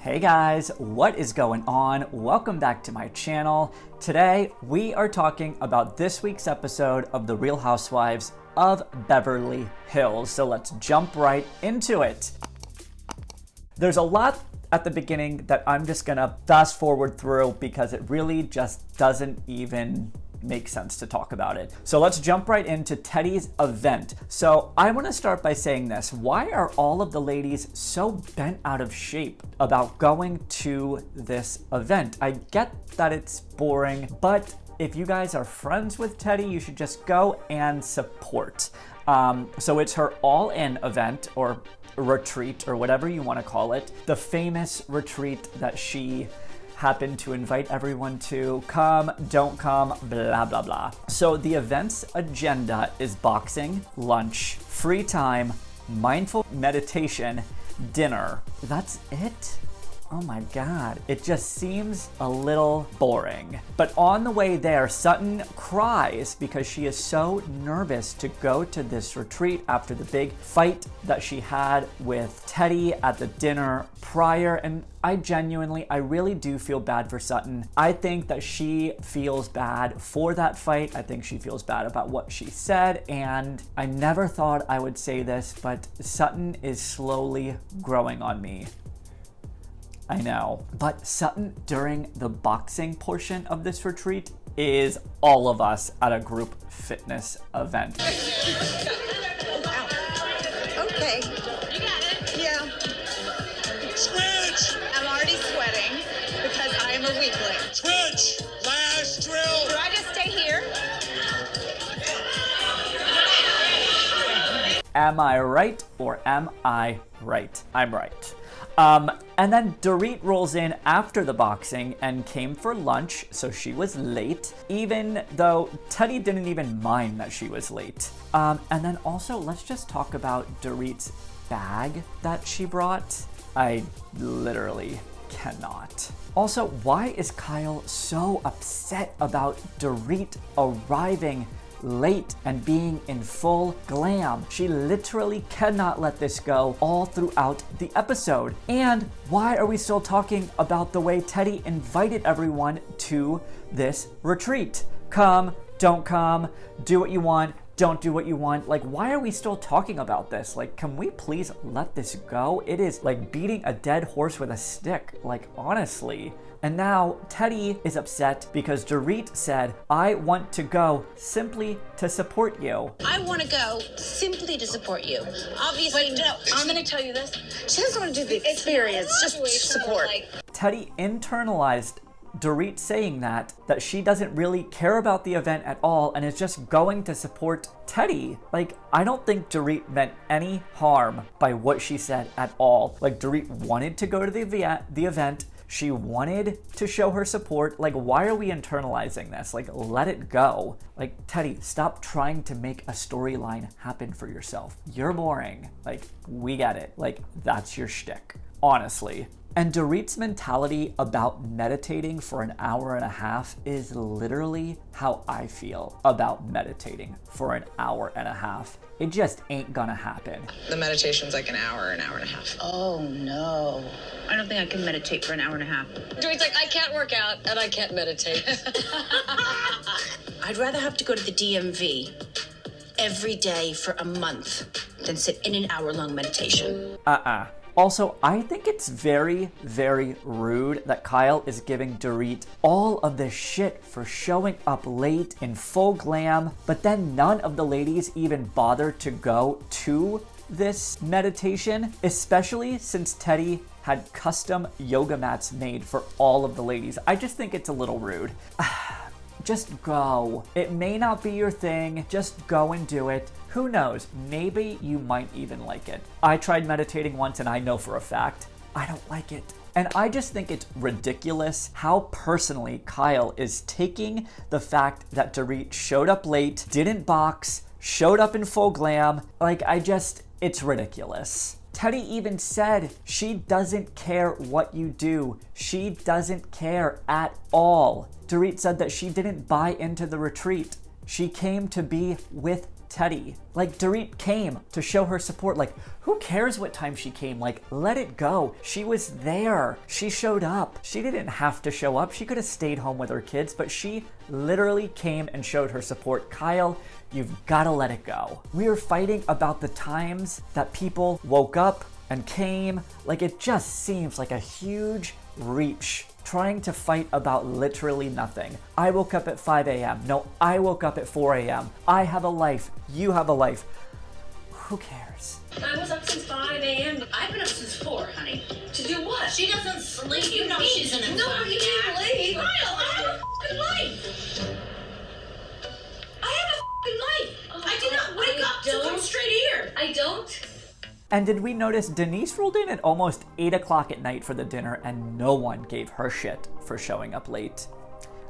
Hey guys, what is going on? Welcome back to my channel. Today, we are talking about this week's episode of The Real Housewives of Beverly Hills. So let's jump right into it. There's a lot at the beginning that I'm just gonna fast forward through because it really just doesn't even make sense to talk about it. So let's jump right into Teddy's event. So I want to start by saying this. Why are all of the ladies so bent out of shape about going to this event? I get that it's boring, but if you guys are friends with Teddy, you should just go and support. So it's her all-in event or retreat or whatever you want to call it. The famous retreat that she happened to invite everyone to. Come, don't come, blah, blah, blah. So the event's agenda is boxing, lunch, free time, mindful meditation, dinner. That's it? Oh my God, it just seems a little boring. But on the way there, Sutton cries because she is so nervous to go to this retreat after the big fight that she had with Teddy at the dinner prior. And I really do feel bad for Sutton. I think that she feels bad for that fight. I think she feels bad about what she said. And I never thought I would say this, but Sutton is slowly growing on me. I know. But Sutton, during the boxing portion of this retreat, is all of us at a group fitness event. Okay. You got it. Yeah. Switch! I'm already sweating because I am a weakling. Switch! Last drill! Do I just stay here? Am I right or am I right? I'm right. And then Dorit rolls in after the boxing and came for lunch, so she was late, even though Teddy didn't even mind that she was late. And then also, let's just talk about Dorit's bag that she brought. I literally cannot. Also, why is Kyle so upset about Dorit arriving late and being in full glam? She literally cannot let this go all throughout the episode. And why are we still talking about the way Teddy invited everyone to this retreat? Come, don't come, do what you want, don't do what you want. Like, why are we still talking about this? Like, can we please let this go? It is like beating a dead horse with a stick, like, honestly. And now Teddy is upset because Dorit said, I want to go simply to support you. I want to go simply to support you. Obviously, no, I'm going to tell you this. She doesn't want to do the experience, just support. Teddy internalized Dorit saying that she doesn't really care about the event at all and is just going to support Teddy. Like, I don't think Dorit meant any harm by what she said at all. Like, Dorit wanted to go to the event. She wanted to show her support. Like, why are we internalizing this? Like, let it go. Like, Teddy, stop trying to make a storyline happen for yourself. You're boring. Like, we get it. Like, that's your shtick, honestly. And Dorit's mentality about meditating for an hour and a half is literally how I feel about meditating for an hour and a half. It just ain't gonna happen. The meditation's like an hour and a half. Oh, no. I don't think I can meditate for an hour and a half. Dorit's like, I can't work out and I can't meditate. I'd rather have to go to the DMV every day for a month than sit in an hour-long meditation. Also, I think it's very, very rude that Kyle is giving Dorit all of this shit for showing up late in full glam, but then none of the ladies even bother to go to this meditation, especially since Teddy had custom yoga mats made for all of the ladies. I just think it's a little rude. Just go. It may not be your thing. Just go and do it. Who knows? Maybe you might even like it. I tried meditating once and I know for a fact I don't like it. And I just think it's ridiculous how personally Kyle is taking the fact that Dorit showed up late, didn't box, showed up in full glam. Like, it's ridiculous. Teddy even said she doesn't care what you do. She doesn't care at all. Dorit said that she didn't buy into the retreat. She came to be with Teddy. Like, Dorit came to show her support. Like, who cares what time she came? Like, let it go. She was there. She showed up. She didn't have to show up. She could have stayed home with her kids, but she literally came and showed her support. Kyle, you've got to let it go. We are fighting about the times that people woke up and came. Like, it just seems like a huge reach trying to fight about literally nothing. I woke up at 5 a.m. No, I woke up at 4 a.m. I have a life. You have a life. Who cares? I was up since 5 a.m. I've been up since 4, honey. To do what? She doesn't sleep. You know she's in a no, you can't leave. Kyle, I have a f***ing life. I have a f***ing life. Oh, I did not wake up to come straight here. I don't. And did we notice Denise rolled in at almost 8 o'clock at night for the dinner and no one gave her shit for showing up late?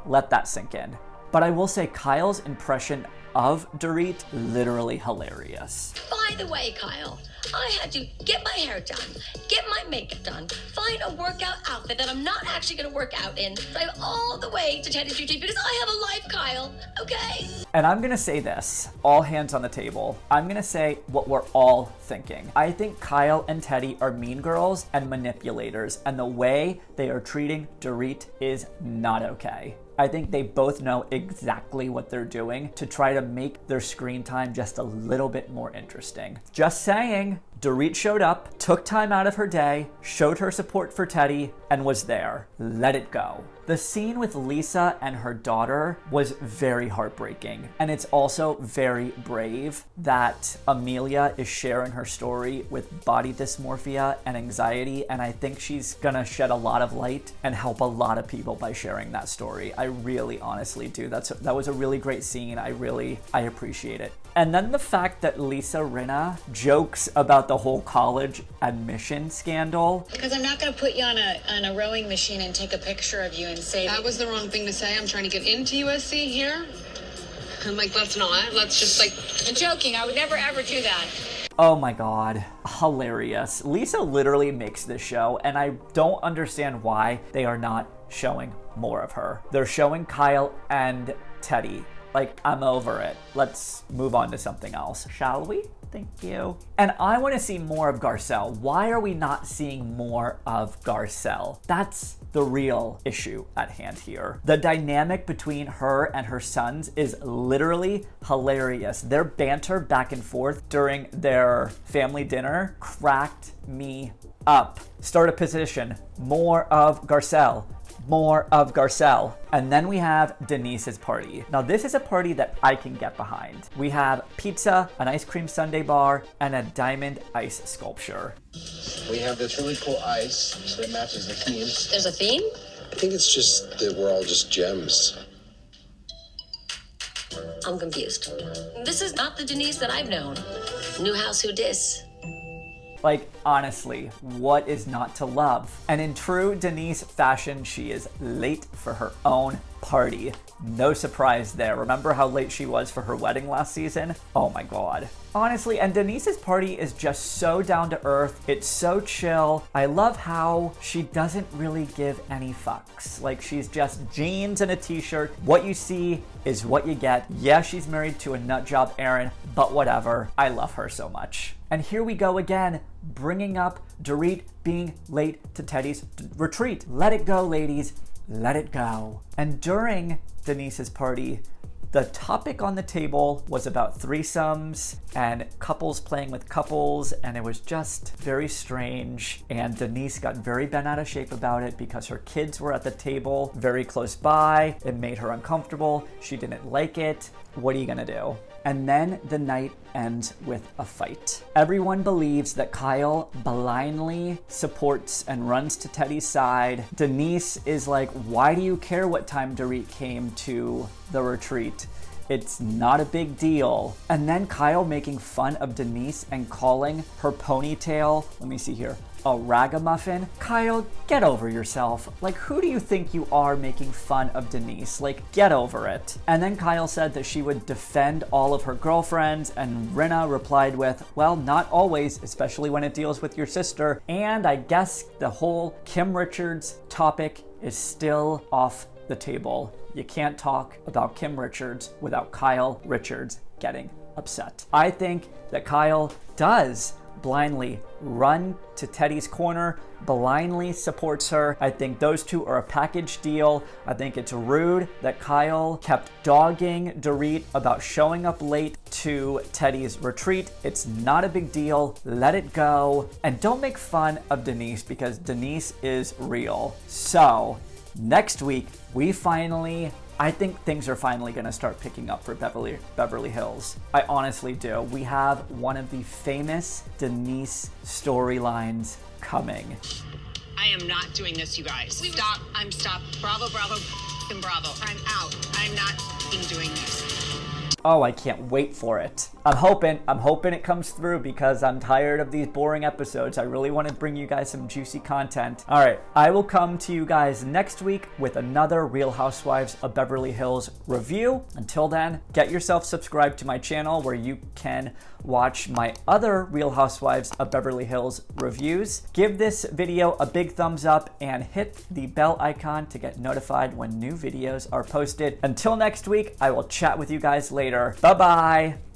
Let that sink in. But I will say Kyle's impression of Dorit, literally hilarious. By the way, Kyle, I had to get my hair done, get my makeup done, find a workout outfit that I'm not actually going to work out in, drive all the way to Teddy's Boutique because I have a life, Kyle, okay? And I'm gonna say this, all hands on the table. I'm gonna say what we're all thinking. I think Kyle and Teddy are mean girls and manipulators, and the way they are treating Dorit is not okay. I think they both know exactly what they're doing to try to make their screen time just a little bit more interesting. Just saying. Dorit showed up, took time out of her day, showed her support for Teddy, and was there. Let it go. The scene with Lisa and her daughter was very heartbreaking, and it's also very brave that Amelia is sharing her story with body dysmorphia and anxiety, and I think she's gonna shed a lot of light and help a lot of people by sharing that story. I really honestly do. That was a really great scene. I appreciate it. And then the fact that Lisa Rinna jokes about the whole college admission scandal. Because I'm not going to put you on a rowing machine and take a picture of you and say That was the wrong thing to say. I'm trying to get into USC here. I'm like, let's not. Let's just like... I'm joking. I would never ever do that. Oh my God, hilarious. Lisa literally makes this show, and I don't understand why they are not showing more of her. They're showing Kyle and Teddy. Like, I'm over it. Let's move on to something else, shall we? Thank you. And I want to see more of Garcelle. Why are we not seeing more of Garcelle? That's the real issue at hand here. The dynamic between her and her sons is literally hilarious. Their banter back and forth during their family dinner cracked me up. Start a petition. More of Garcelle. More of Garcelle. And then we have Denise's party. Now this is a party that I can get behind. We have pizza, an ice cream sundae bar, and a diamond ice sculpture. We have this really cool ice, so it matches the theme. There's a theme? I think it's just that we're all just gems. I'm confused. This is not the Denise that I've known. New house, who dis? Like, honestly, what is not to love? And in true Denise fashion, she is late for her own party. No surprise there. Remember how late she was for her wedding last season? Oh my God. Honestly, and Denise's party is just so down to earth. It's so chill. I love how she doesn't really give any fucks. Like, she's just jeans and a t-shirt. What you see is what you get. Yeah, she's married to a nut job Aaron, but whatever. I love her so much. And here we go again, bringing up Dorit being late to Teddy's retreat. Let it go, ladies. Let it go. And during Denise's party, the topic on the table was about threesomes and couples playing with couples, and it was just very strange. And Denise got very bent out of shape about it because her kids were at the table very close by. It made her uncomfortable. She didn't like it. What are you gonna do? And then the night ends with a fight. Everyone believes that Kyle blindly supports and runs to Teddy's side. Denise is like, why do you care what time Dorit came to the retreat? It's not a big deal. And then Kyle making fun of Denise and calling her ponytail, let me see here, a ragamuffin. Kyle, get over yourself. Like, who do you think you are making fun of Denise? Like, get over it. And then Kyle said that she would defend all of her girlfriends, and Rinna replied with, well, not always, especially when it deals with your sister. And I guess the whole Kim Richards topic is still off the table. You can't talk about Kim Richards without Kyle Richards getting upset. I think that Kyle does blindly run to Teddy's corner, blindly supports her. I think those two are a package deal. I think it's rude that Kyle kept dogging Dorit about showing up late to Teddy's retreat. It's not a big deal. Let it go. And don't make fun of Denise, because Denise is real. So next week, I think things are finally going to start picking up for Beverly Hills. I honestly do. We have one of the famous Denise storylines coming. I am not doing this, you guys. Stop. I'm stop. Bravo, bravo, and bravo. I'm out. I'm not doing this. Oh, I can't wait for it. I'm hoping it comes through, because I'm tired of these boring episodes. I really want to bring you guys some juicy content. All right, I will come to you guys next week with another Real Housewives of Beverly Hills review. Until then, get yourself subscribed to my channel where you can watch my other Real Housewives of Beverly Hills reviews. Give this video a big thumbs up and hit the bell icon to get notified when new videos are posted. Until next week, I will chat with you guys later. Bye-bye.